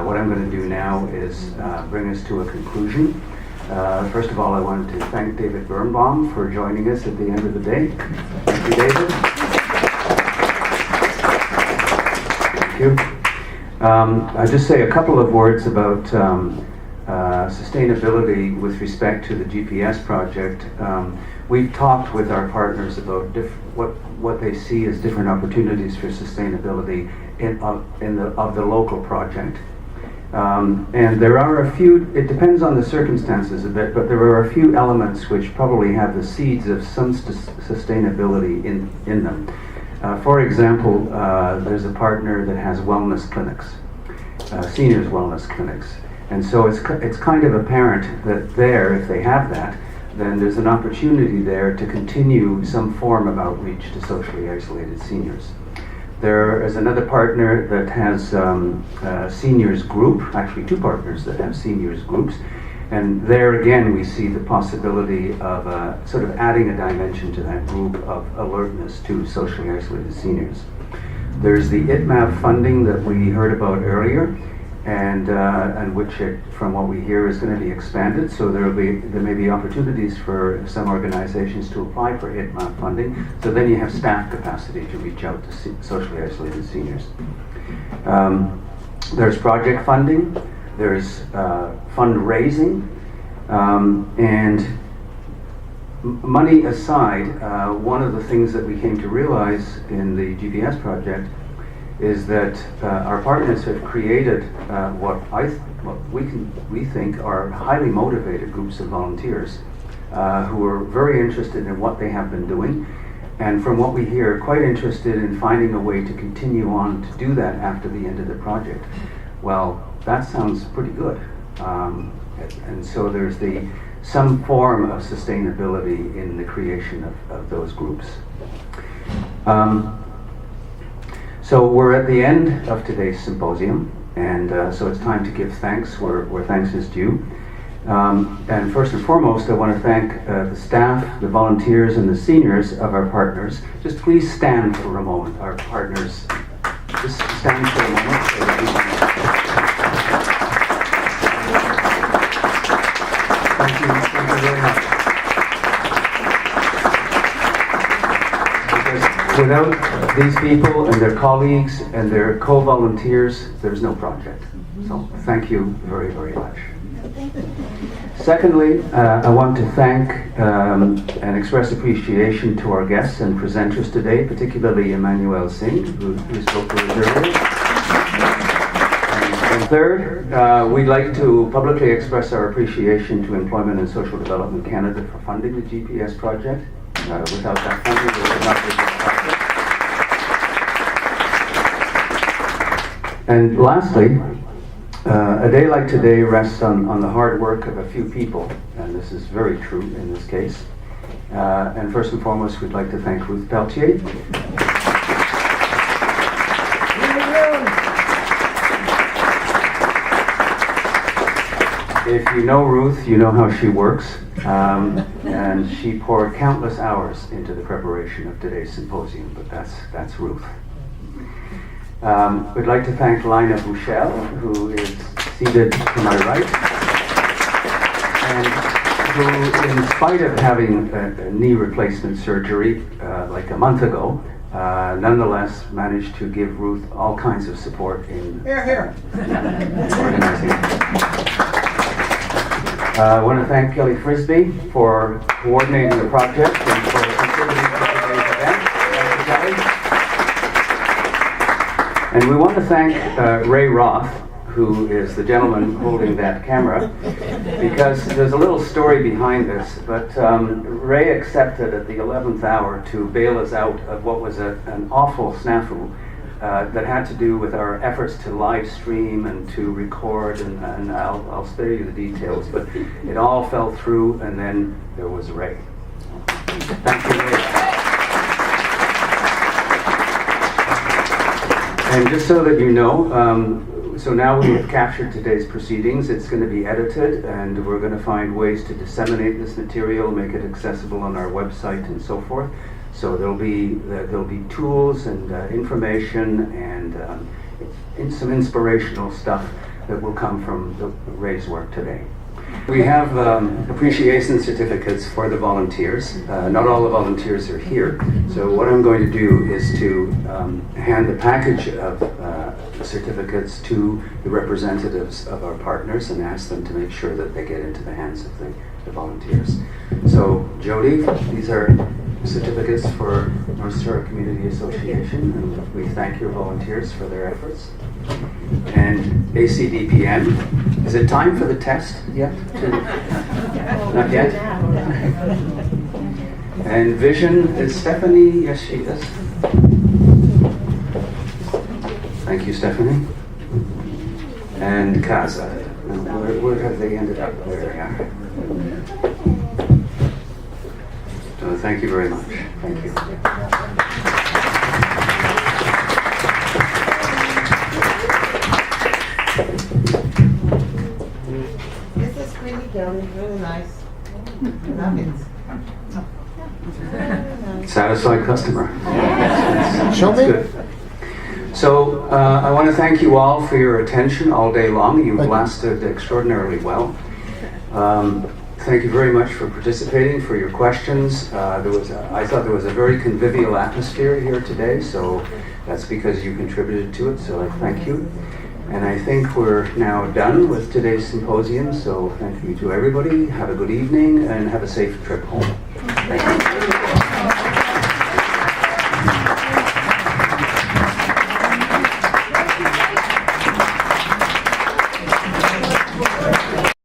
What I'm going to do now is bring us to a conclusion. First of all, I wanted to thank David Birnbaum for joining us at the end of the day. Thank you, David. Thank you. I'll just say a couple of words about sustainability with respect to the GPS project. We've talked with our partners about what they see as different opportunities for sustainability of the local project. And there are a few, it depends on the circumstances a bit, but there are a few elements which probably have the seeds of some sustainability in them. For example, there's a partner that has wellness clinics, seniors wellness clinics. And so it's kind of apparent that there, if they have that, then there's an opportunity there to continue some form of outreach to socially isolated seniors. There is another partner that has a seniors group, actually two partners that have seniors groups, and there again we see the possibility of sort of adding a dimension to that group of alertness to socially isolated seniors. There's the ITMAP funding that we heard about earlier, and which, from what we hear, is going to be expanded. So there may be opportunities for some organizations to apply for ITMAP funding. So then you have staff capacity to reach out to socially isolated seniors. There's project funding. There's fundraising, and money aside, one of the things that we came to realize in the GPS project is that our partners have created what we think are highly motivated groups of volunteers who are very interested in what they have been doing, and from what we hear, quite interested in finding a way to continue on to do that after the end of the project. Well, that sounds pretty good, and so there's some form of sustainability in the creation of those groups. So we're at the end of today's symposium, and so it's time to give thanks where thanks is due. And first and foremost, I want to thank the staff, the volunteers, and the seniors of our partners. Just please stand for a moment, our partners. Just stand for a moment. So that we can... Thank you very much. Without these people and their colleagues and their co-volunteers, there's no project. So thank you very, very much. Secondly, I want to thank and express appreciation to our guests and presenters today, particularly Emmanuel Singh, who spoke with us earlier. And third, we'd like to publicly express our appreciation to Employment and Social Development Canada for funding the GPS project. Without that funding, we would not be able to project. And lastly, a day like today rests on the hard work of a few people, and this is very true in this case. And first and foremost, we'd like to thank Ruth Peltier. If you know Ruth, you know how she works, and she poured countless hours into the preparation of today's symposium, but that's Ruth. We'd like to thank Lina Bouchel, who is seated to my right, and who, in spite of having a knee replacement surgery like a month ago, nonetheless managed to give Ruth all kinds of support in organizing. I want to thank Kelly Frisbee for coordinating the project and for contributing to today's event. Thank you, Kelly. And we want to thank Ray Roth, who is the gentleman holding that camera, because there's a little story behind this, but Ray accepted at the 11th hour to bail us out of what was an awful snafu that had to do with our efforts to live stream and to record, and I'll spare you the details, but it all fell through, and then there was Ray. Thank you, Ray. And just so that you know, so now we have captured today's proceedings. It's going to be edited, and we're going to find ways to disseminate this material, make it accessible on our website, and so forth. So there'll be tools and information and some inspirational stuff that will come from Ray's work today. We have appreciation certificates for the volunteers. Not all the volunteers are here, so what I'm going to do is to hand the package of certificates to the representatives of our partners and ask them to make sure that they get into the hands of the volunteers. So, Jody, these are certificates for North Shore Community Association, and we thank your volunteers for their efforts. And ACDPM, is it time for the test yet? Not yet? And Vision, is Stephanie? Yes, she is. Thank you, Stephanie. And CASA. Where have they ended up? There they are. So thank you very much. Thank you. This is pretty girl, really nice. Love it. Very nice. Satisfied customer. Show me. Good. So I want to thank you all for your attention all day long. You've lasted extraordinarily well. Thank you very much for participating, for your questions. I thought there was a very convivial atmosphere here today, so that's because you contributed to it, so I thank you. And I think we're now done with today's symposium, so thank you to everybody. Have a good evening and have a safe trip home. Thank you.